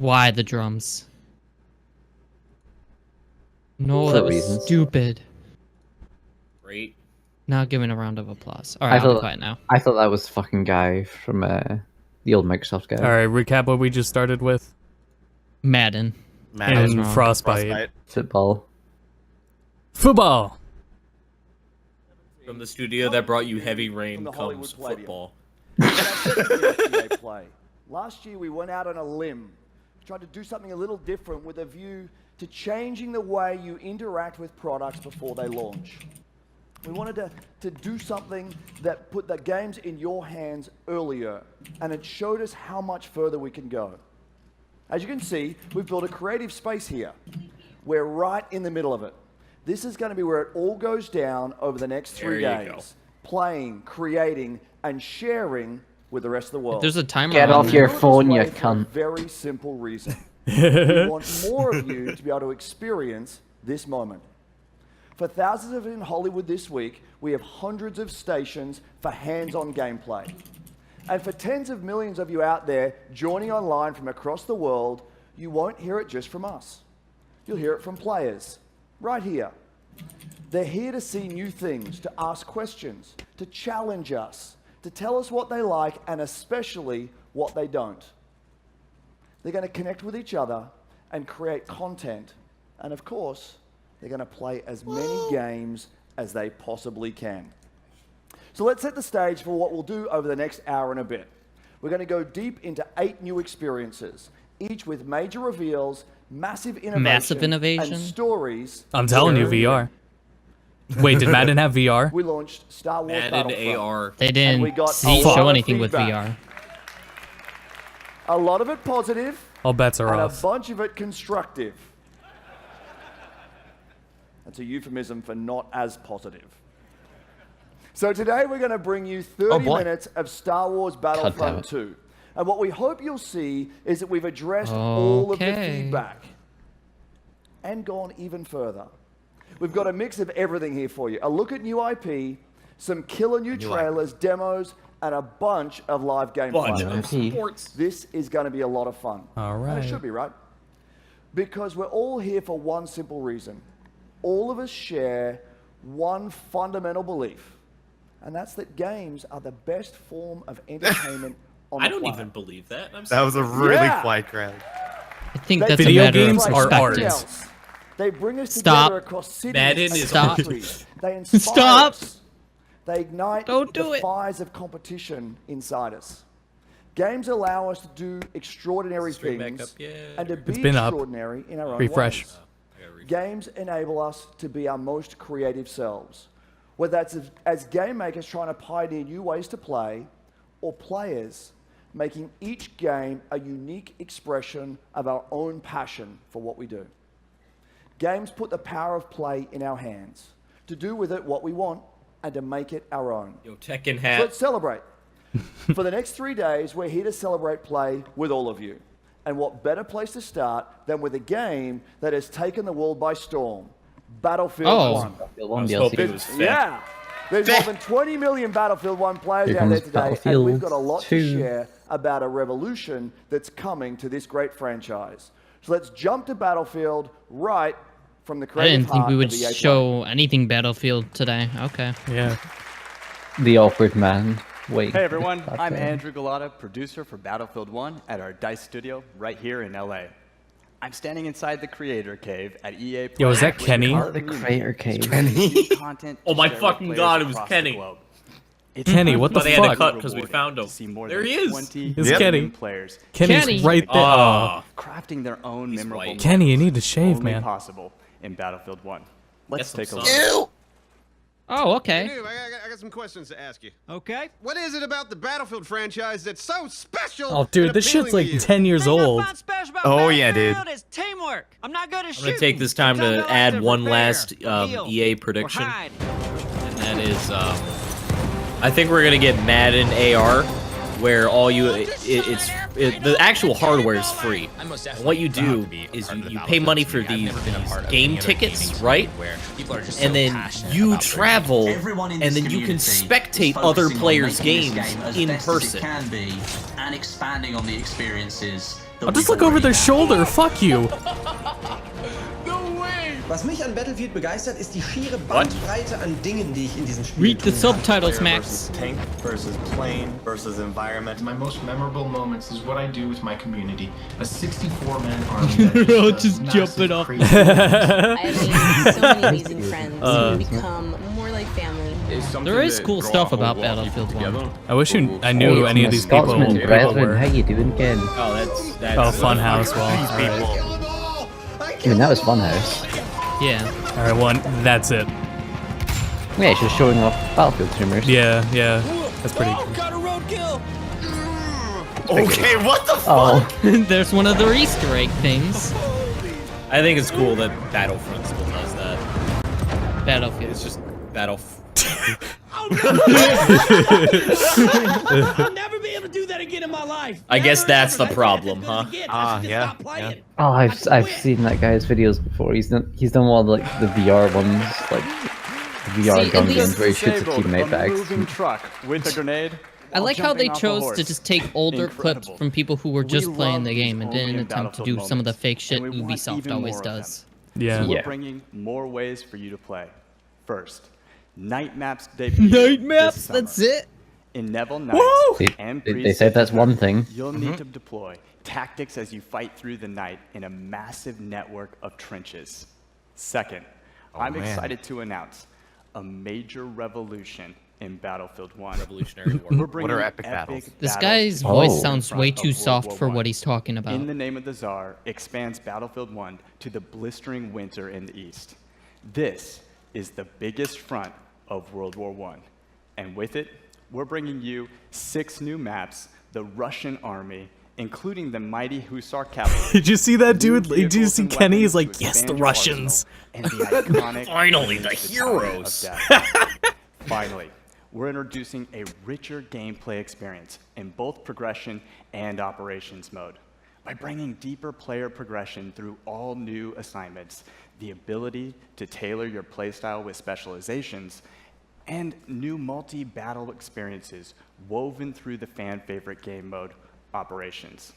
Why the drums? No, For that was reasons. stupid. Great. Now give me a round of applause. All right, I'll be quiet now. I thought that was the fucking guy from the old Microsoft guy. All right, recap what we just started with. Madden. And Frostbite. Football. Football. From the studio that brought you Heavy Rain From the comes Hollywood football. Play. Last year we went out on a limb, tried to do something a little different with a view to changing the way you interact with products before they launch. We wanted to do something that put the games in your hands earlier, and it showed us how much further we can go. As you can see, we've built a creative space here. We're right in the middle of it. This is going to be where it all goes down over the next 3 days. Playing, creating, and sharing with the rest of the world. There's a timer. Get off your phone, you For a cunt. very simple reason. We want more of you to be able to experience this moment. For thousands of you in Hollywood this week, we have hundreds of stations for hands-on gameplay. And for tens of millions of you out there joining online from across the world, you won't hear it just from us. You'll hear it from players, right here. They're here to see new things, to ask questions, to challenge us, to tell us what they like, and especially what they don't. They're going to connect with each other and create content. And of course, they're going to play as many games as they possibly can. So let's set the stage for what we'll do over the next hour and a bit. We're going to go deep into 8 new experiences, each with major reveals, massive innovation, and stories. I'm telling you, VR. Wait, did Madden have VR? We launched Star Wars Madden Battlefront. AR. They didn't we got show anything with feedback. VR. A lot of it positive, All bets are and off. a bunch of it constructive. That's a euphemism for not as positive. So today we're going to bring you 30 minutes of Star Wars Battlefront 2. And what we hope you'll see is that we've addressed all of the feedback and gone even further. We've got a mix of everything here for you. A look at new IP, some killer new trailers, demos, and a bunch of live gameplay. This is going to be a lot of fun. All right. And it should be, right? Because we're all here for one simple reason. All of us share one fundamental belief, and that's that games are the best form of entertainment on the I don't planet. even believe that. That was a really quiet crowd. I think They that's a Video matter games of are perspective. art. They bring us Stop. together across cities Madden and is countries. They inspire Stop. us. They ignite Don't do the it. fires of competition inside us. Games allow us to do extraordinary Straight back things up, yeah. and to be been up. extraordinary in our own Refresh. ways. Games enable us to be our most creative selves, whether that's as game makers trying to pioneer new ways to play, or players making each game a unique expression of our own passion for what we do. Games put the power of play in our hands, to do with it what we want and to make it our own. Yo, Tekken So hat. let's celebrate. For the next 3 days, we're here to celebrate play with all of you. And what better place to start than with a game that has taken the world by storm, Battlefield 1. I was hoping it was fat. Yeah. There's more than 20 million Battlefield 1 players Here out there comes today, and we've Battlefield got a lot 2. to share about a revolution that's coming to this great franchise. So let's jump to Battlefield right from the I creative didn't think we heart would of the EA show anything Battlefield today. Okay. Yeah. The awkward man. Wait. Hey everyone, That's I'm it. Andrew Galata, producer for Battlefield 1 at our DICE studio right here in LA. I'm standing inside the creator cave at EA Play. Yo, is that Kenny? Oh, the creator cave. Content Oh my to share with fucking players God, it was across the Kenny. globe. It's Kenny, what the But they had to fuck? cut because we found him. to see more There than he is. 20 It's million Kenny. players Kenny's Kenny. right there. Oh, crafting their own He's memorable white. Kenny, you need to shave, only man. possible in Battlefield 1. Let's Get take a some look. sun. Oh, okay. Dude, I got some questions to ask you. Okay. What is it about the Battlefield franchise that's so special? Oh, dude, and this shit's appealing like to you? 10 years old. Oh, yeah, dude. Is teamwork. I'm not good at I'm gonna take this time to add one last EA prediction, Hide. and that is, I think we're gonna get Madden AR, where all the actual hardware is free. And what you do is you pay money for these game tickets, right? And then you travel, and then you can spectate other players' games in person. Can be, and expanding on the experiences I'll just look over their shoulder. Fuck you. Was mich an Battlefield begeistert, ist die schiere Bandbreite an Dingen, die ich in diesem Spiel Read the tun kann. subtitles, Max. Tank versus plane versus environment. My most memorable moments is what I do with my community. A 64-man army. That Bro, is just massive, jumping off. crazy. I have made so many amazing friends who become more like family. There is cool stuff about Battlefield 1. I wish I knew any of these people Scotsman, brethren, were. how you doing, Ken? Oh, that's Oh, Funhouse. Well, These people. I mean, that was Funhouse. Yeah. all right, one. That's it. Yeah, it's just showing off Battlefield streamers. Yeah, yeah. That's pretty cool. Got a roadkill. Okay, what the fuck? Oh, There's one of their Easter egg things. I think it's cool that Battlefront still does that. Battlefield. It's just Battle. I'll never be able to do that again in my life. I guess Never, that's ever. the problem, huh? Yeah. oh, I've seen that guy's videos before. He's done one of, like the VR ones, like VR See, gun at least- games where he shoots a Disabled teammate a bags. moving truck with a grenade. I like how they while jumping off a chose to horse. just take older clips Incredible. from people who were just We playing love the these game and only didn't in attempt to do Battlefield some of the moments, fake shit and we want Ubisoft even always more of does. Yeah. So we're Yeah. bringing more ways for you to play. First, night maps debut. Night maps, this summer. that's it. In Neville Nights See, and they said that's one thing. You'll need to deploy tactics as you fight through the night in a massive network of trenches. Second, I'm man. excited to announce a major revolution in Battlefield 1. Revolutionary We're War. bringing What are epic battles? This battles guy's to voice Oh. the sounds front way of too World soft War for I. what he's talking about. In the Name of the Tsar expands Battlefield 1 to the blistering winter in the east. This is the biggest front of World War I. And with it, we're bringing you 6 new maps, the Russian army, including the mighty Hussar cavalry. Did you see that, dude? new Did you vehicles see and Kenny? He's weapons like, to yes, the expand your Russians. arsenal, and the iconic Finally, the Battalion of heroes. Death. Finally, we're introducing a richer gameplay experience in both progression and operations mode. By bringing deeper player progression through all new assignments, the ability to tailor your playstyle with specializations, and new multi-battle experiences woven through the fan-favorite game mode, Operations.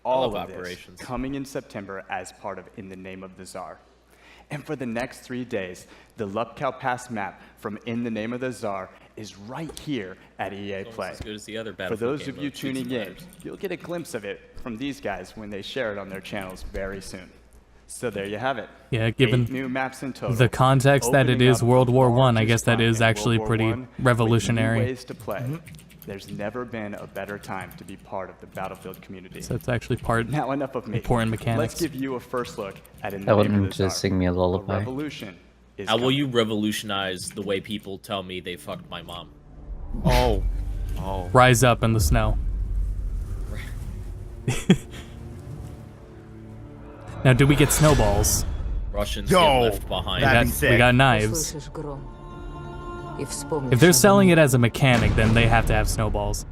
All love of Operations. this coming in September as part of In the Name of the Tsar. And for the next 3 days, the Lupkow Pass map from In the Name of the Tsar is right here at EA Play. As good as the other For Battlefield those game of you mode, shoots tuning and in, ladders. you'll get a glimpse of it from these guys when they share it on their channels very soon. So there you have it. Yeah, 8 given new maps in total. the context that it Opening is up World the War I, I largest guess that front is in actually World War pretty I with new revolutionary. ways to play. There's never been a better time to be part of the Battlefield community. So it's actually part Now enough of me. important mechanics. Let's give you a first look at In the I Name want of him the to Tsar. sing me a lullaby. revolution is How will coming. you revolutionize the way people tell me they fucked my mom? Oh. Rise up in the snow. Now, do we get snowballs? Russians Yo, get left behind. that'd be We sick. got knives. If they're selling it as a mechanic, then they have to have snowballs.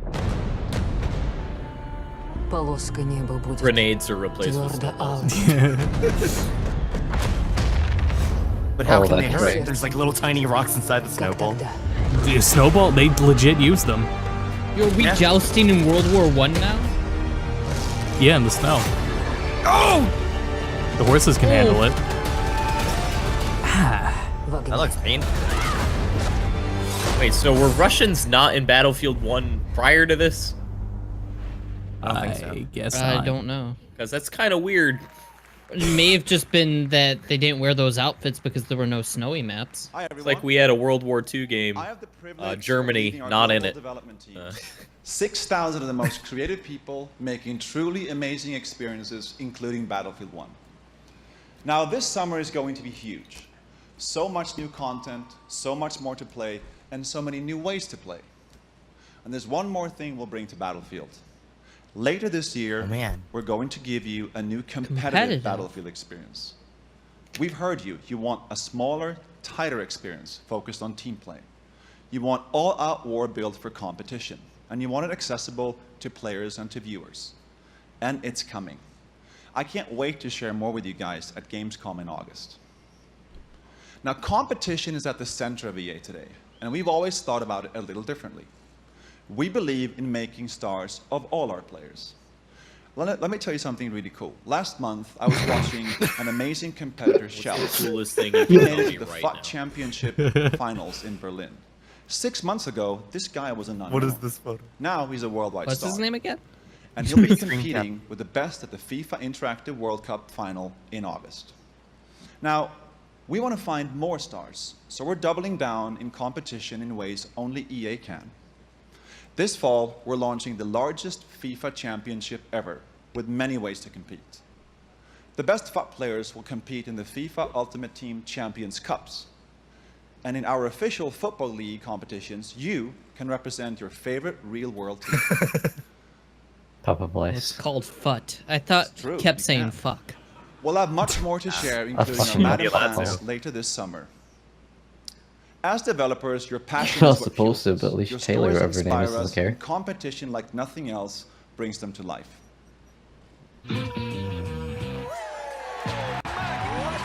Grenades are replaced with snowballs. But how Oh, can they that's hurt? right. There's like little tiny rocks inside the snowball. The snowball, they legit use them. Yo, are we Yeah. jousting in World War I now? Yeah, in the snow. Oh! The horses can handle it. That looks painful. Wait, so were Russians not in Battlefield 1 prior to this? I guess I not. don't know. Because that's kind of weird. It may have just been that they didn't wear those outfits because there were no snowy maps. It's like we had a World War II game, Germany not in it. 6,000 of the most creative people making truly amazing experiences, including Battlefield 1. Now, this summer is going to be huge. So much new content, so much more to play, and so many new ways to play. And there's one more thing we'll bring to Battlefield. Later this year, we're going to give you a new competitive Battlefield experience. We've heard you. You want a smaller, tighter experience focused on team play. You want all-out war built for competition. And you want it accessible to players and to viewers. And it's coming. I can't wait to share more with you guys at Gamescom in August. Now, competition is at the center of EA today, and we've always thought about it a little differently. We believe in making stars of all our players. Let me tell you something really cool. Last month, I was watching an amazing competitor, Shell. What's the coolest thing you He can made tell it me to the right FUT now? Championship finals in Berlin. 6 months ago, this guy was a unknown. What is this photo? Now he's a worldwide What's star. his name again? And he'll be competing with the best at the FIFA Interactive World Cup final in August. Now, we want to find more stars, so we're doubling down in competition in ways only EA can. This fall, we're launching the largest FIFA championship ever, with many ways to compete. The best FUT players will compete in the FIFA Ultimate Team Champions Cups. And in our official Football League competitions, you can represent your favorite real-world team. Papa It's Blaze. called FUT. I thought It's true, kept you saying can. fuck. We'll have much more to share, including our fucking Madden love that plans too. later this summer. As developers, your passion Well, is what supposed to, fuels but us. at least Your Taylor, stories whatever her name is, inspire doesn't us, care. and competition like nothing else brings them to life.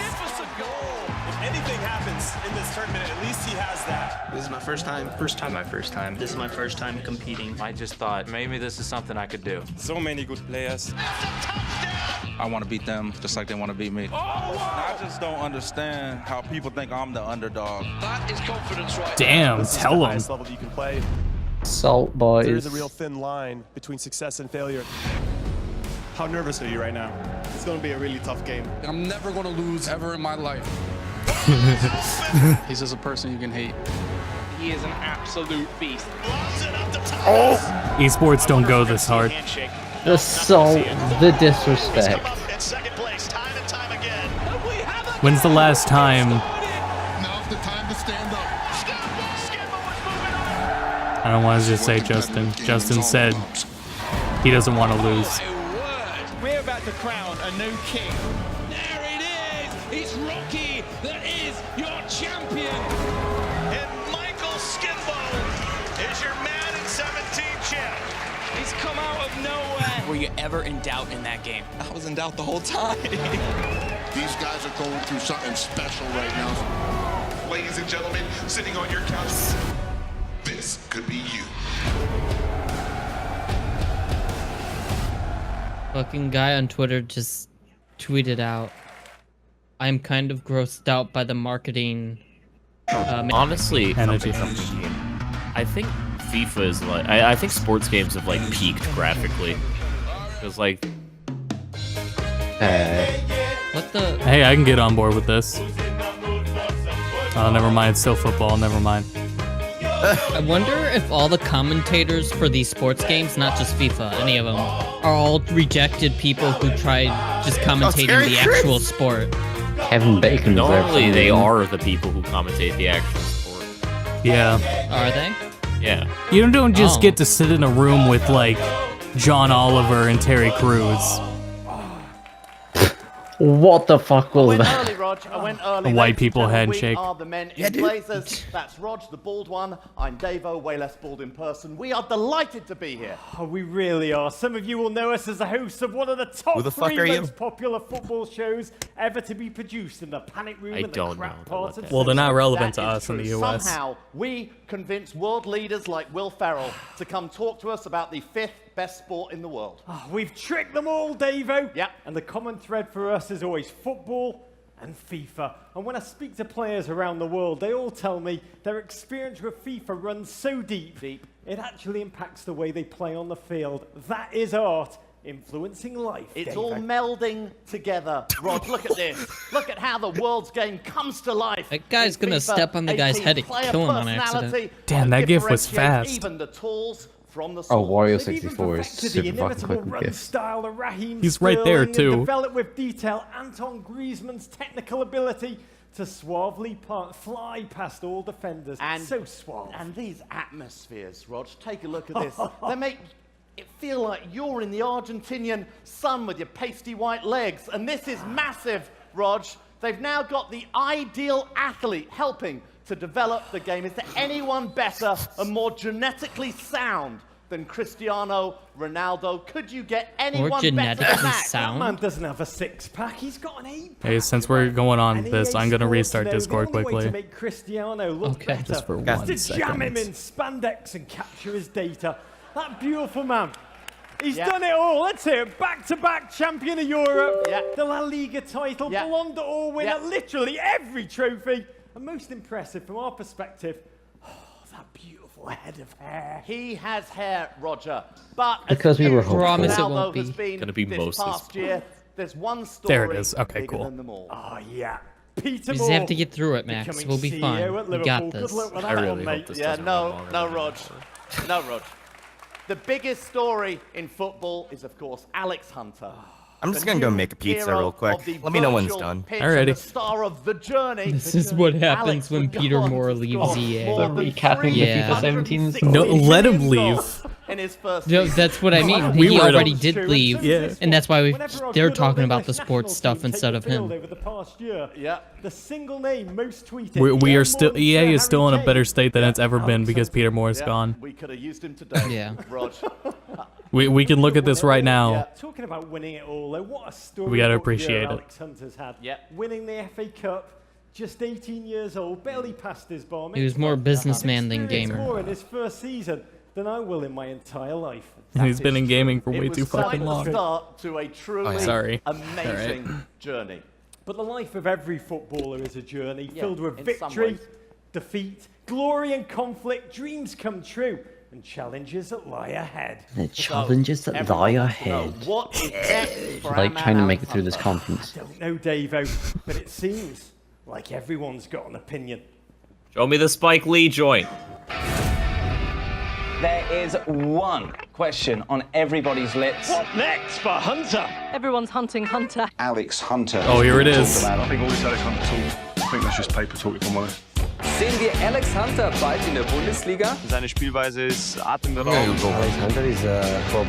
If anything happens in this tournament, at least he has that. This is my first time. My first time. This is my first time competing. I just thought maybe this is something I could do. So many good players. I want to beat them just like they want to beat me. I just don't understand how people think I'm the underdog. That is confidence right Damn, This is tell the 'em. highest level that you can play. Salt There is boys. a real thin line between success and failure. How nervous are you right now? It's going to be a really tough game. I'm never going to lose ever in my life. He's just a person you can hate. He is an absolute beast. Esports don't go this hard. The salt, the disrespect. When's the last time? Now's the time to stand up. I don't want to just say Justin. Justin said he doesn't want to lose. We're about to crown a new king. There it is! It's Rocky that is your champion! And Michael Skimbo is your Madden 17 champ. He's come out of nowhere. Were you ever in doubt in that game? I was in doubt the whole time. These guys are going through something special right now. Ladies and gentlemen, sitting on your couch, this could be you. Fucking guy on Twitter just tweeted out, I'm kind of grossed out by the marketing. Honestly, Energy. I think FIFA is like, I think sports games have like peaked graphically. Because like, What the? Hey, I can get on board with this. Oh, never mind. It's still football. Never mind. I wonder if all the commentators for these sports games, not just FIFA, any of them, are all rejected people who tried just commentating the actual sport. Kevin Bacon was there. normally for they me. are the people who commentate the actual sport. Yeah. Are they? Yeah. You don't just Oh. get to sit in a room with like John Oliver and Terry Crews. What the fuck was that? Early, Rog. I went early. A white Ladies and people gentlemen, handshake. We are the men in blazers. That's Rog, the bald one. I'm Davo, way less bald in person. We are delighted to be here. Oh, we really are. Some of you will know us as the hosts of one of the top Who the fuck 3 are you? most popular football shows ever to be produced in the panic room I and the don't crap know parts about of that. Well, they're not cinema. relevant to That is us in the true. US. Somehow, we convinced world leaders like Will Ferrell to come talk to us about the 5th best sport in the world. Oh, we've tricked them all, Davo. Yep. And the common thread for us is always football and FIFA. And when I speak to players around the world, they all tell me their experience with FIFA runs so deep, it actually impacts the way they play on the field. That is art influencing life. It's Davo. all melding together. Rod, look at this. Look at how the world's game comes to life. That guy's In gonna FIFA, step on the guy's 18 head and player kill him on accident. personality Damn, that gif was differentiates fast. Even the tools from the Oh, swords. Wario They've even 64 is perfected the super fucking inimitable quick with run gifts. style of Raheem He's right there, Sterling, too. And developed with detail Anton Griezmann's technical ability to suavely fly past all defenders. And- so suave. And these atmospheres, Rog, take a look at this. They make it feel like you're in the Argentinian sun with your pasty white legs. And this is massive, Rog. They've now got the ideal athlete helping to develop the game. Is there anyone better and more genetically sound than Cristiano Ronaldo? Could you get anyone better than genetically that? sound? That man doesn't have a six-pack. He's got an eight-pack. Hey, since we're going on And this, EA I'm gonna Sports restart know Discord the only way quickly. to make Cristiano look Okay. better Just for is 1 to jam him second. in spandex and capture his data. That beautiful man He's done it all. Let's hear it. Back-to-back champion of Europe. The La Liga title, Ballon d'Or winner, literally every trophy. And most impressive from our perspective, that beautiful head of hair. He has hair, Roger. But because we were hopeful. Promise it won't be. Gonna be most past year. There's one story. There it is. Okay, bigger cool. than them all. Oh, yeah. Peter We Moore. just have to get through it, Max. becoming We'll be CEO fine. at We Liverpool. got Good this. luck with I that really one, hope mate. this Yeah, doesn't run no, longer no, than Rog. an hour. No, Rog. The biggest story in football is, of course, Alex Hunter. I'm just gonna go make a pizza real quick. Let me know when it's done. Alrighty. The star of the journey. This is what happens when Peter Moore leaves EA. The recapping the FIFA 17. No, let him leave. In his first No, that's what I mean. We He were already to- did leave, Yeah. and that's why Whenever our they're good talking old about the English sports national stuff team instead take of the field him. Over the past year, Yeah. the single name most tweeted. We are more still than EA Sir is still in a Harry better Kane. state than it's ever been because Peter Moore is Yeah, gone. We could have used him today. Yeah. Rog. We can look at this right now. Talking about winning it all, though, what a story! We gotta of year appreciate it. Alex Hunter's had. Yeah. Winning the FA Cup, just 18 years old, barely passed his bar. He was more businessman than Experienced gamer. more in his first season than I will in my entire life. He's been in gaming for way It too was quite fucking the long. start to a truly Sorry. amazing journey. But the life of every footballer is a journey Yeah, filled with in some victory, ways. defeat, glory and conflict, dreams come true, and challenges that lie ahead. The challenges that lie ahead. What is next for our Like man trying to make Alex it through this Hunter? conference. Don't know, Davo, but it seems like everyone's got an opinion. Show me the Spike Lee joint. There is one question on everybody's lips. What next for Hunter? Everyone's hunting Hunter. Alex Hunter. Oh, here it is. I think all this Alex Hunter talk, I think that's just paper talk, if I'm honest. Sehen wir Alex Hunter bald in der Bundesliga? Seine Spielweise ist atemberaubend.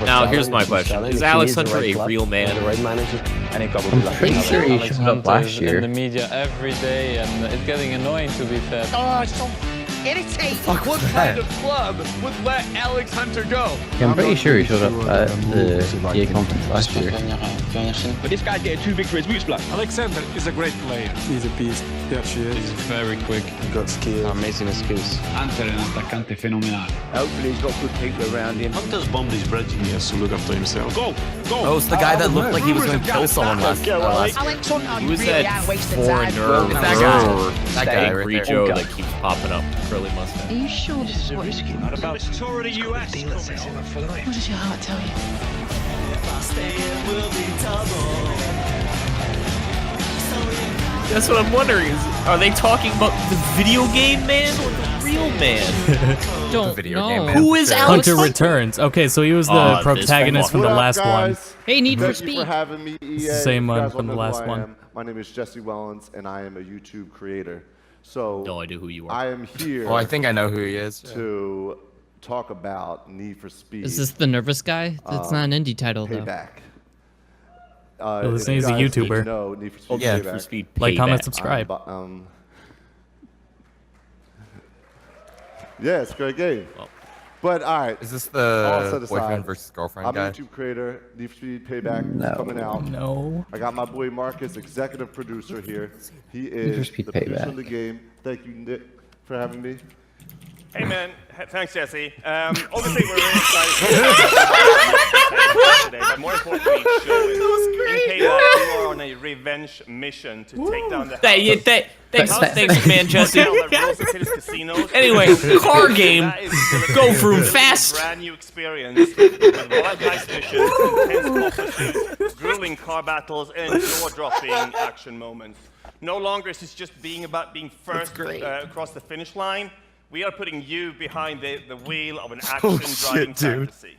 Now, here's my question. Is Alex Hunter a real man? I'm pretty sure he showed up last year. in the media every day, and it's getting annoying to be fair. Oh, it's so irritating. What kind of club would let Alex Hunter go? Yeah, I'm pretty sure he showed up at the EA conference last year. But this guy's getting too big for his boots, Black. Alexander is a great player. He's a beast. He actually is. He's very quick. Got skills. Amazing skills. Hunter è un attaccante fenomenale. Hopefully he's got good people around him. Hunter's bombed his bridge. He has to look after himself. Go! Go! Oh, it's the guy that looked like he was going to kill someone last Alex Hunter, Who you is really that are wasting foreigner? time. That guy. That guy right Angry there. Joe that keeps popping up. Curly mustache. Are you sure this is what you Not about this tour of the US. What does your heart tell you? That's what I'm wondering. Are they talking about the video game man or the real man? Don't video know. game man. Who is Alex Hunter Returns. Okay, so he was the protagonist from the last one. Hey, Need for Thank you Speed. for having me, EA. Same You one guys from all the know who last I one. am. My name is Jesse Wellens, and I am a YouTube creator. So No idea who you are. I am here. Oh, I think I know who he is. To talk about Need for Speed. Is this the nervous guy? That's not an indie title, though. Payback. This if you is a guys YouTuber. know Need for Speed Oh, yeah, Payback. for Speed Like, comment, Payback. subscribe. Yeah, it's a great game. But all right. Is this all the set aside, boyfriend versus girlfriend I'm guy? a YouTube creator. Need for Speed Payback is coming out. No. I got my boy Marcus, executive producer here. He Need for is Speed the producer Payback. of the game. Thank you, Nick, for having me. Hey man, thanks Jesse. Obviously we're really excited today, but more importantly, show it. In Payback, you are on a revenge mission to take down the Thanks, man, Jesse. Anyway, car game. Go through fast. Brand new experience with wild heist missions, intense officers, grueling car battles, and jaw-dropping action moments. No longer is this just about being first across the finish line. We are putting you behind the wheel of an action-driving fantasy.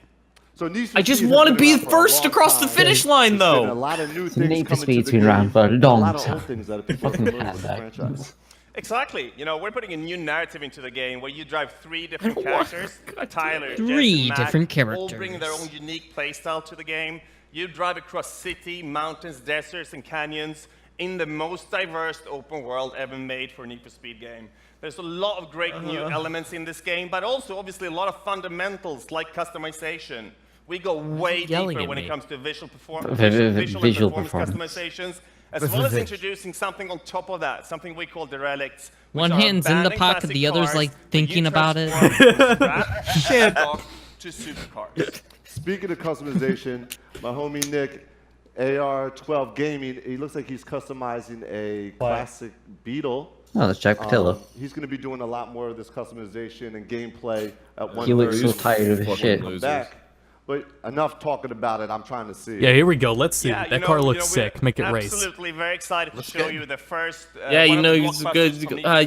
So I just want to be first across the finish line, though. A lot of new things Need for coming to Speed's the been game. around for a A long lot of time. old things that people Fucking have learned had from the that. franchise. Exactly. You know, we're putting a new narrative into the game where you drive three different characters. Tyler, Three Jess, Mac, different all bringing their characters. own unique playstyle to the game. You drive across city, mountains, deserts, and canyons in the most diverse open world ever made for a Need for Speed game. There's a lot of great new elements in this game, but also obviously a lot of fundamentals like customization. We go way yelling deeper at when me? it comes to visual Visual and performance performance. customizations, as well as introducing something on top of that, something we call derelicts. which One are hand's in the abandoned pocket, classic the other's cars like that you thinking about it. transform from scratch to supercars. Speaking of customization, my homie Nick, AR12 Gaming, he looks like he's customizing a classic Beetle. Oh, that's Jack Patillo. He's going to be doing a lot more of this customization and gameplay at 1:30. He looks so tired of his shit. Back. But enough talking about it. I'm trying to see. Yeah, here we go. Let's see. Yeah, That car looks sick. Make it race. Absolutely, very excited to show you the first. Yeah, you know, he's good.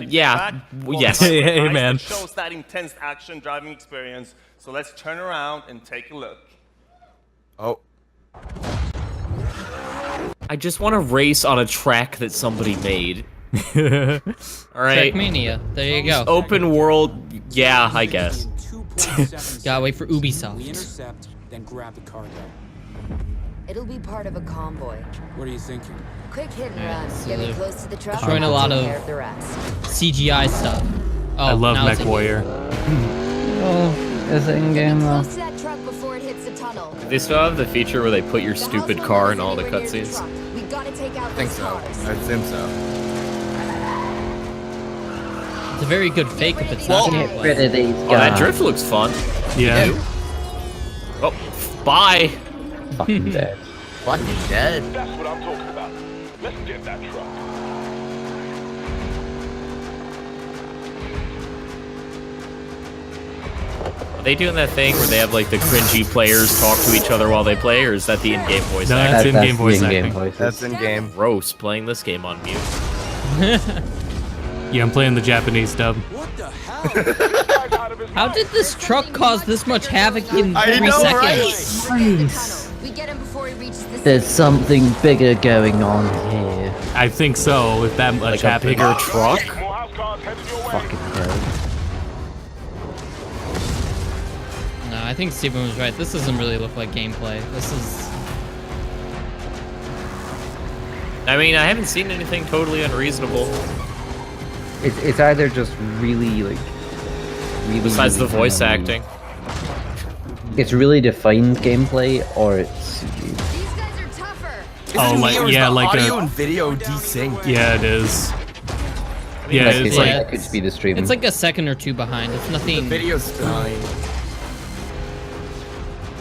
Yeah. Yes. Hey, man. It shows that intense action driving experience. So let's turn around and take a look. Oh. I just want to race on a track that somebody made. All right. Trackmania. There you go. Open world. Yeah, I guess. Gotta wait for Ubisoft. Intercept, then grab the cargo. It'll be part of a convoy. What are you thinking? Quick hit and run. so Get me they're close to the truck. showing a lot I'll of take care the rest. CGI stuff. Oh, I love now it's Mech in-game. Warrior. Oh, is it in game though? Close to that truck before it hits the tunnel. Do they still have the feature where they put your stupid car in all the cutscenes? We gotta take out I think those so. cars. I assume so. It's a very good fake if it's not Get gameplay. rid of these Oh, that guys. drift looks fun. Yeah. Oh, bye. Fucking dead. Fucking dead. That's what I'm talking about. Let's get that truck. Are they doing that thing where they have like the cringy players talk to each other while they play, or is that the in-game voice No, acting? that's in-game the voice in-game acting. voices. That's in game. Gross, playing this game on mute. Yeah, I'm playing the Japanese dub. What the hell? How did this truck cause this much havoc in 3 I know, seconds? Nice. We get him before he reaches the There's something bigger going on here. I think so. If that much Like a happened. bigger truck? More house cars headed your way. Fucking hell. No, I think Steven was right. This doesn't really look like gameplay. This is... I mean, I haven't seen anything totally unreasonable. It's either just really like really. Besides the really, voice acting. It's really defined gameplay, or it's. These guys are tougher. Oh, like yeah, like audio a. and video desynced. Yeah, it is. Yeah, Like, it's yeah, like. that could just be the streaming. It's like a second or two behind. It's nothing... Video's fine.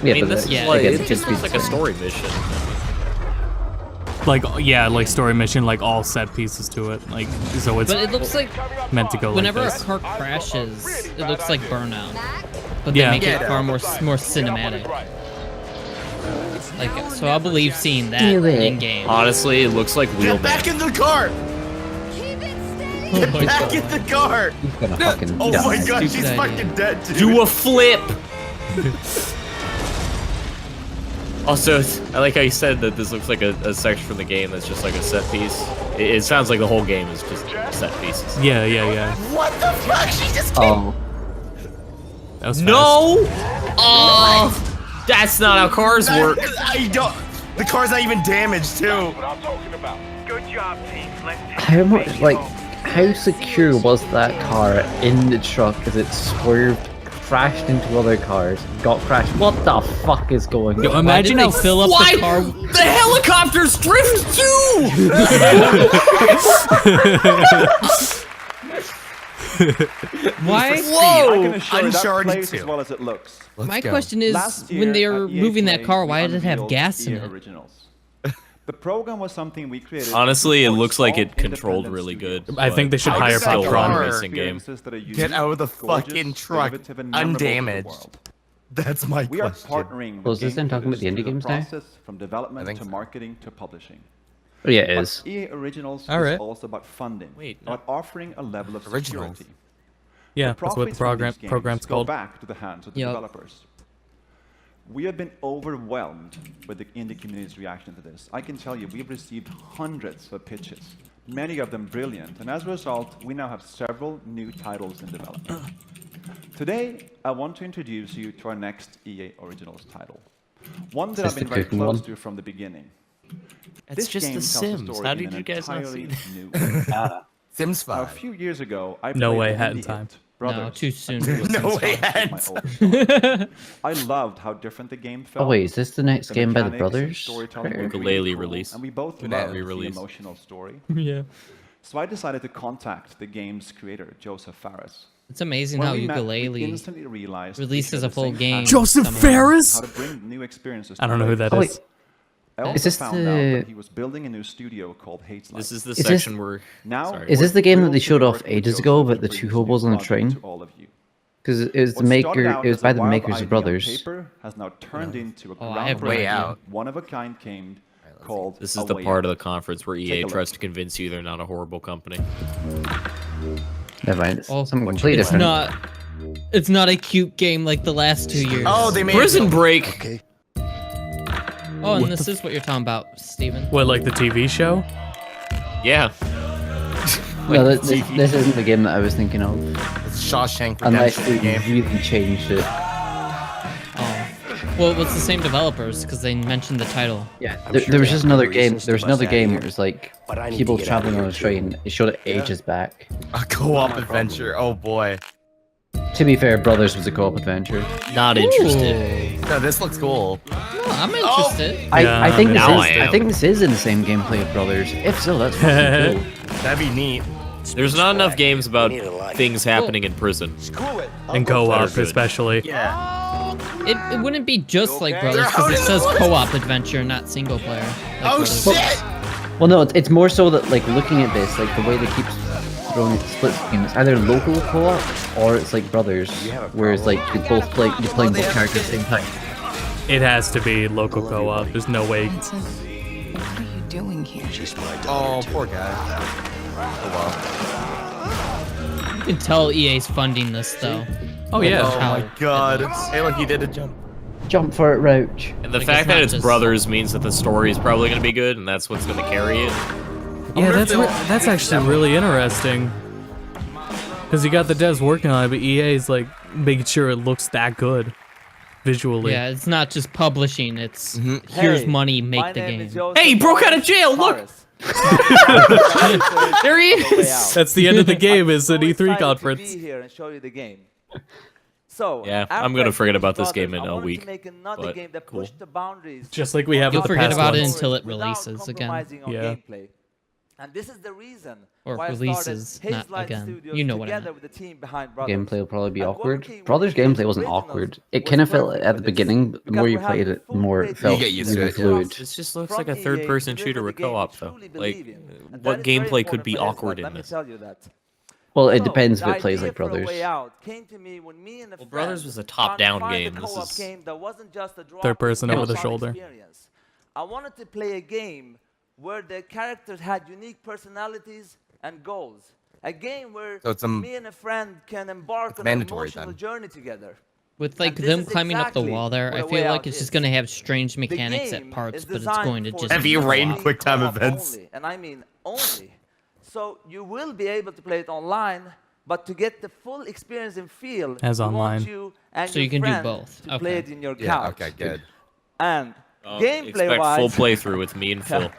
Yeah, I mean, but this that- is like, again, it it just could be looks like a story mission. Like yeah, like story mission, like all set pieces to it. Like so, it's But it looks like meant to go whenever like a this. car crashes, it looks like Burnout. But Yeah. they make it Yeah. far more cinematic. Like, so I'll believe seeing that Do it. in game. Honestly, it looks like Get back Wheelman. in the car! Get my back God. in the car! He's gonna fucking Oh die. my god, Stupid she's idea. fucking dead, dude. Do a flip! Also, I like how you said that this looks like a section from the game that's just like a set piece. It sounds like the whole game is just set pieces. Yeah, yeah, yeah. What the fuck? She just came. Oh, That was fast. No! Oh! That's not how cars work. I don't. The car's not even damaged, too. What I'm talking about. Good job, team. Let's take how this much? baby Like, home. how secure was that car in the truck as it swerved, crashed into other cars, got crashed? What the fuck is going Yo, on? imagine Why how did they fill up Why? the car? The helicopters drift too! Why? I can assure you that Uncharted plays 2. as well as it looks. My question is, Last year when they at were EA moving that Play, car, we why did it have unveiled gas in EA it? Originals. The program was something we created. Honestly, it for looks like small, it controlled independent really good. studios. I think they should but hire it's still Paul a Cron. racing game. Experiences that are Get unique, out of the gorgeous, fucking truck. innovative, and memorable to the Undamaged. world. That's my We are question. partnering Was with this then game talking about the creators indie through games now? process from development think to so. marketing to publishing. Oh, yeah, it But is. EA Originals All right. is also about funding, Wait, no. about offering a level of Originals. security. Yeah, The that's what the profits from these program's games go called. back to the hands of the Yup. developers. We have been overwhelmed with the indie community's reaction to this. I can tell you, we've received hundreds of pitches, many of them brilliant, and as a result, we now have several new titles in development. Today, I want to introduce you to our next EA Originals title, one that Is I've this been the very cooking close one? to from the beginning. It's This just game The tells a Sims. story How in did an you guys not see entirely that? new Sims Now, a 5. few years ago, I No played way, the hat in indie time. hit No, Brothers. too soon. No way, My Hans. old song. I loved how different the game felt. Oh wait, is this the next game by the mechanics and brothers? storytelling were Ukulele really cool, release. and we both Ukulele loved the release. emotional story. Yeah. So I decided to contact the game's creator, Joseph Fares. It's amazing When how we met, we Ukulele instantly realized we releases shared a the full same game. Joseph somehow. Ferris? how to bring new experiences. I don't know who that is. I Is also this found out the- that he was building a new studio called Hates Life. This is the Is this- section where. Now, Sorry. Is this the game that they thrilled to showed be off working with ages ago Joseph about to the bring two this new hobos on a project train? to all of you. Because it was the What started maker. out It was as a by the wild makers idea of Brothers. on paper has now turned into a Oh, I have no groundbreaking, idea. one-of-a-kind game called This is A the Way part Out. of the conference where Take EA a look. tries to convince you they're not a horrible company. Never mind. It's Oh, something completely It's different. not. It's not a cute game like the last 2 years. Oh, they made Prison it. Break. Okay. Oh, and this is what you're talking about, Steven. What, like the TV show? Yeah. No, this isn't the game that I was thinking of. It's Shawshank Unless Redemption they game. really changed it. Oh. Well, it's the same developers because they mentioned the title. Yeah, I'm there, sure there was they just have another good game. reasons There was to bust another out game here. where it was like But I need people to get out of traveling here on a too. train. It showed it ages back. A co-op adventure. Oh boy. To be fair, Brothers was a co-op adventure. Not interested. No, this looks cool. No, I'm interested. I think this now is. I am. I think this is in the same gameplay of Brothers. If so, that's fucking cool. That'd be neat. There's not enough games about things happening in prison. And co-op, especially. Yeah. It wouldn't be just like Brothers because it says co-op adventure, not single player. Like Oh Brothers. shit! Well, no, it's more so that like looking at this, like the way they keep throwing it split screen, it's either local co-op or it's like Brothers, whereas like you both play, you're playing both characters at the same time. It has to be local co-op. There's no way. What are you doing here? Oh, poor guy. Oh You can tell EA's funding this though. Oh yeah. well. Oh How my god. Hey, look, he did a jump. Jump for it, Roach. And the Like, fact it's that not it's just- Brothers means that the story is probably going to be good, and that's what's going to carry it. Yeah, that's actually really interesting. Because you got the devs working on it, but EA's like making sure it looks that good visually. Yeah, it's not just publishing. It's here's money, make the game. Hey, he broke out of jail. Look. There he is. That's the end of the game. Is an E3 To conference. be here and show you the game. So Yeah, I'm after gonna I forget finished about this Brothers, game in I a wanted week, to make another but game that cool. pushed the boundaries. Just like we have You'll with the forget past about it ones. until it without releases again. compromising on Yeah. gameplay. And this is the reason Or why releases, I started not Haze Light again. Studios You know what I together meant. with the team behind Brothers. Gameplay will probably be And awkward. working with Brothers' the gameplay wasn't originals awkward. It was kind of felt perfect at for the this, beginning, but the more because you we're having played it, the full more it creativity felt get used to really it, yeah. fluid. This just looks From like a EA third-person to shooter deliver with the game co-op, you though. truly Like, believe in. And what that is very gameplay could important be for Haze awkward Light, in let me this? tell you that. Well, it So, depends if the it plays idea like for A Brothers. Way Out came to me when me and a Well, friend Brothers was a found- top-down found a game. This co-op is- game that wasn't just a drop Third person in over the fun shoulder. experience. I wanted to play a game where the characters had unique personalities and goals. A game where So it's a- me and a friend can embark on an mandatory emotional then. journey together. With like And this them is climbing up the exactly wall there, what I A Way feel like Out it's is. just gonna have strange The mechanics game at parts, is but it's designed going to for just Heavy be rain, co-op. quick time co-op events. only, and I mean only. So you will be able to play it online, but to get the full experience and feel, As we want online. you and So your you can do friend both. To play Okay. it in your Yeah, couch. okay, good. And Expect gameplay-wise, full playthrough with me and Phil.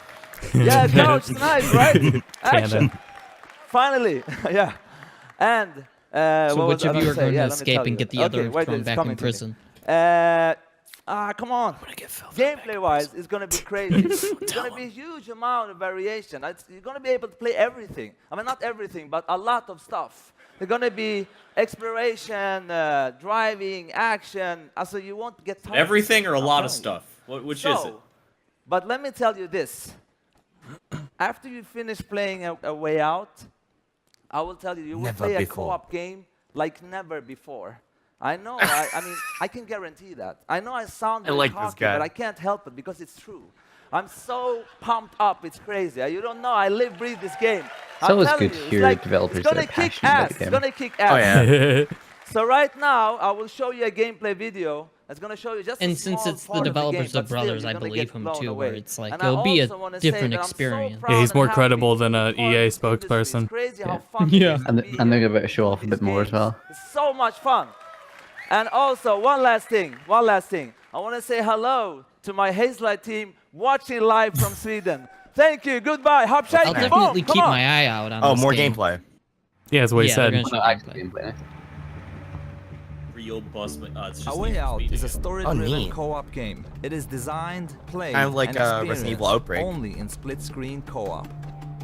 yeah, couch, nice, right? Action. Canon. Finally, yeah. And So what which was I of you gonna are say? going Yeah, to let me escape tell and you. get the other Okay, wait, thrown it's back coming in to me. prison? Come on. Gameplay-wise, it's gonna be crazy. It's gonna be a huge amount of variation. You're gonna be able to play everything. I mean, not everything, but a lot of stuff. There's gonna be exploration, driving, action. So you won't get tired. Everything or a I'm lot of telling you. stuff? Which is it? But let me tell you this. After you finish playing a Way Out, I will tell you, you will Never play a before. co-op game like never before. I know, I mean, I can guarantee that. I know I sound I very like this cocky, guy. but I can't help it because it's true. I'm so pumped up, it's crazy. You don't know, I live, breathe this game. It's always telling good you, to it's hear like, developers it's that gonna are kick passionate about ass. the It's game. gonna kick ass. Oh yeah. So right now, I will show you a gameplay video that's going to show you just And a since small it's the part of developers game, of but still, Brothers, you're I gonna believe get him blown too, where away. it's like And I it'll be a also wanna say different that I'm so experience. proud Yeah, he's and more happy credible to than be a part of EA this industry. spokesperson. It's crazy how Yeah. fun Yeah. it is to And be they're here about to show off a in bit these more as games. well. It's so much fun. And also, one last thing. I want to say hello to my Haze Light team watching live from Sweden. Thank you. Goodbye. I'll Boom. definitely Come keep on. my eye out on Oh, this more game. gameplay. Yeah, that's what he Yeah, they're said. gonna show No, actual gameplay. gameplay. Real bust. It's just A Way Out is a story-driven neat. co-op game. It is designed, played, Kind of like and Resident Evil experienced Outbreak. only in split-screen co-op.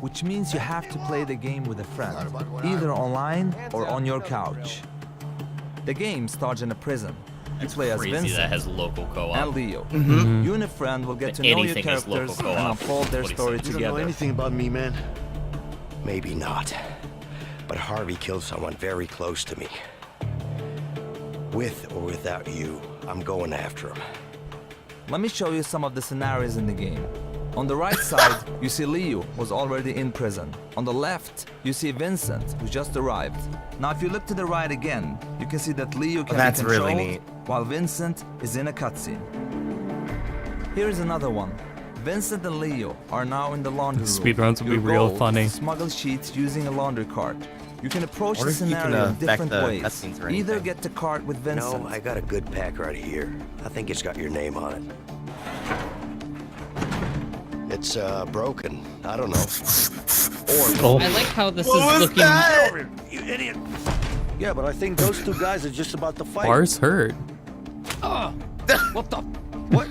which means you have to play the game with a friend, either online or on your couch. The game starts in a prison. You play as Crazy Vincent that has local co-op. and Leo. Mhm. You and a friend will get to know your Anything has local characters and co-op. unfold their What he story said. You don't know together. anything about me, man. Maybe not. But Harvey killed someone very close to me. With or without you, I'm going after him. Let me show you some of the scenarios in the game. On the right side, you see Leo was already in prison. On the left, you see Vincent, who just arrived. Now, if you look to the right again, you can see that Leo can That's be really controlled, neat. while Vincent is in a cutscene. Here is another one. Vincent and Leo are now in the laundry room. Speedruns would be Your real goal funny. is to smuggle sheets using a laundry cart. You can approach Or the if you can, scenario in affect different the ways. cutscenes or Either anything. get the cart with Vincent. No, I got a good pack right here. I think it's got your name on it. It's broken. I don't know. Or I like how this is looking. You idiot! Yeah, but I think those two guys are just about to fight. Bars hurt. What the? What?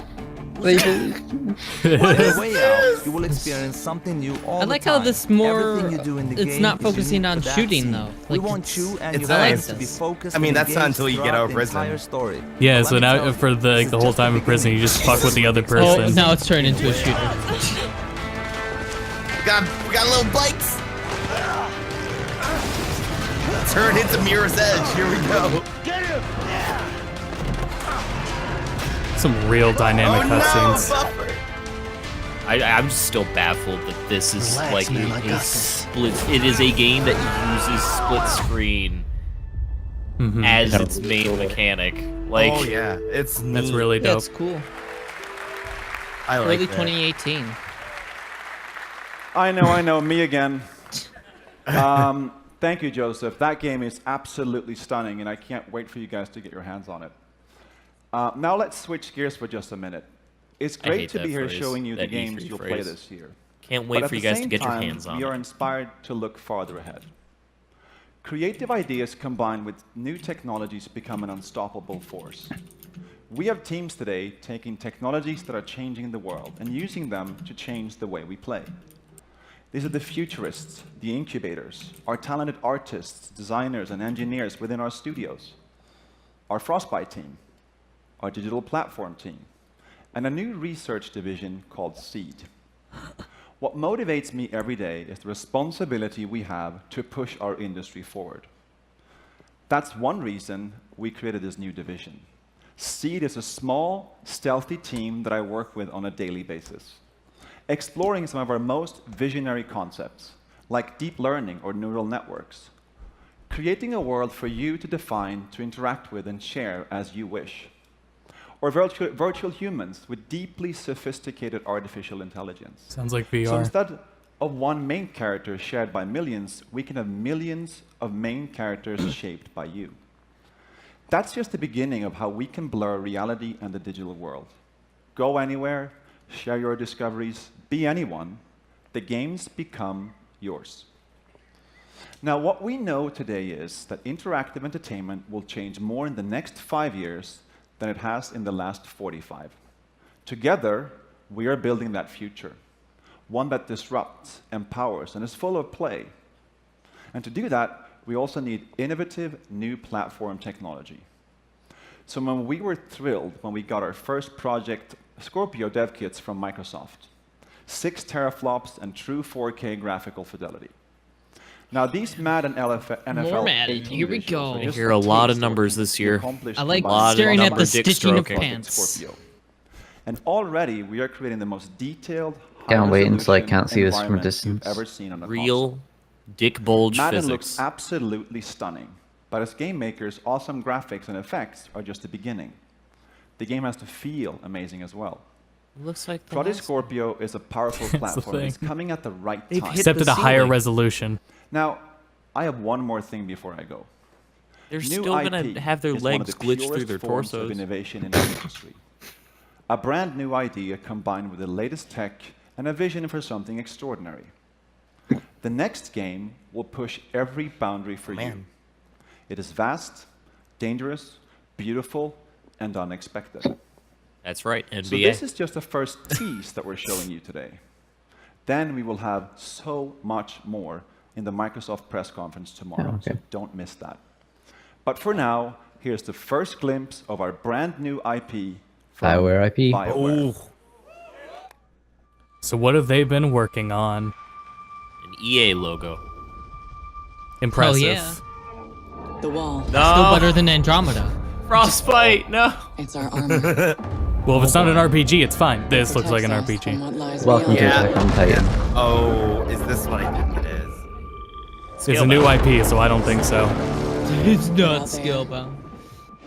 On the way out, you will experience something new all I the like how time. this more. Everything you do in the It's game not is focusing unique on to that shooting scene. though. We Like want you and it's your nice. friends to be focused I mean, and that's not engaged until you get throughout out of the prison. entire story. Yeah, But so let me tell now you, for this is the whole just time in prison, you just fuck with the other Oh, person. now it's turned into a shooter. We got little bikes. Turn into Mirror's Edge. Here we go. Some real dynamic cutscenes. Buffer. I'm just still baffled that this is Relax, like man, I a got this. split. It is a game that uses split screen as its main mechanic. Like, Oh yeah, it's That's neat. really Yeah, dope. it's cool. I like Early that. 2018. I know, me again. Thank you, Joseph. That game is absolutely stunning, and I can't wait for you guys to get your hands on it. Now let's switch gears for just a minute. It's I great hate to that be here phrase, showing you the that games E3 you'll play phrase. this year. Can't wait But for at you the guys to same get your time, hands on we are it. inspired to look farther ahead. Creative ideas combined with new technologies become an unstoppable force. We have teams today taking technologies that are changing the world and using them to change the way we play. These are the futurists, the incubators, our talented artists, designers, and engineers within our studios, our Frostbite team, our digital platform team, and a new research division called Seed. What motivates me every day is the responsibility we have to push our industry forward. That's one reason we created this new division. Seed is a small, stealthy team that I work with on a daily basis, exploring some of our most visionary concepts, like deep learning or neural networks, creating a world for you to define, to interact with, and share as you wish, or virtual humans with deeply sophisticated artificial intelligence. Sounds like VR. So instead of one main character shared by millions, we can have millions of main characters shaped by you. That's just the beginning of how we can blur reality and the digital world. Go anywhere, share your discoveries, be anyone. The games become yours. Now, what we know today is that interactive entertainment will change more in the next 5 years than it has in the last 45. Together, we are building that future, one that disrupts, empowers, and is full of play. And to do that, we also need innovative new platform technology. So when we were thrilled when we got our first project Scorpio dev kits from Microsoft, 6 teraflops and true 4K graphical fidelity. Now these Madden NFL More Madden. 18 Here we visuals go. are I just hear a lot of taste numbers what this we year. accomplished I like in Madden staring at number the dick stitching of stroking. pants. Scorpio. And already we are creating the most detailed, Can't wait until I high-resolution can't see this from a environment you've distance. ever seen on a Real console. dick bulge Madden physics. looks absolutely stunning, but as game makers, awesome graphics and effects are just the beginning. The game has to feel amazing as well. Looks like the Project last Scorpio is a powerful the platform. It's thing. coming at the right They've time. hit Except the at a higher ceiling. resolution. Now, I have one more thing before I go. They're New still gonna IP have their is one of legs the glitch through purest their forms of torsos. innovation in the industry. A brand new idea combined with the latest tech and a vision for something extraordinary. The next game will push every boundary for you. It is vast, dangerous, beautiful, and unexpected. That's right, NBA. So this is just the first tease that we're showing you today. Then we will have so much more in the Microsoft press conference tomorrow, so don't miss that. But for now, here's the first glimpse of our brand new IP from BioWare IP. BioWare. So what have they been working on? An EA logo. Impressive. Oh, yeah. The wall. No. Still better than Andromeda. Frostbite, no. It's our armor. Well, if it's not an RPG, it's fine. This looks like an RPG. Welcome to Attack on Titan. Oh, is this what I think it is? It's a new IP, so I don't think so. It's not Scalebound.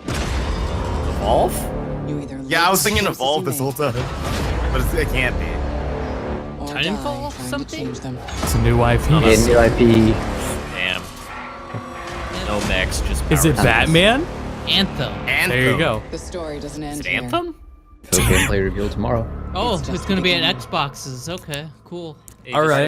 Evolve? Yeah, I was thinking Evolve this whole time. But it can't be. Titanfall? Something? It's a new IP. New IP. Damn. No mechs, just Is it power. Batman? Anthem. There you go. The story doesn't end Is it here. Anthem? So gameplay reveal tomorrow. Oh, it's gonna be at Xboxes. Okay, cool. All right.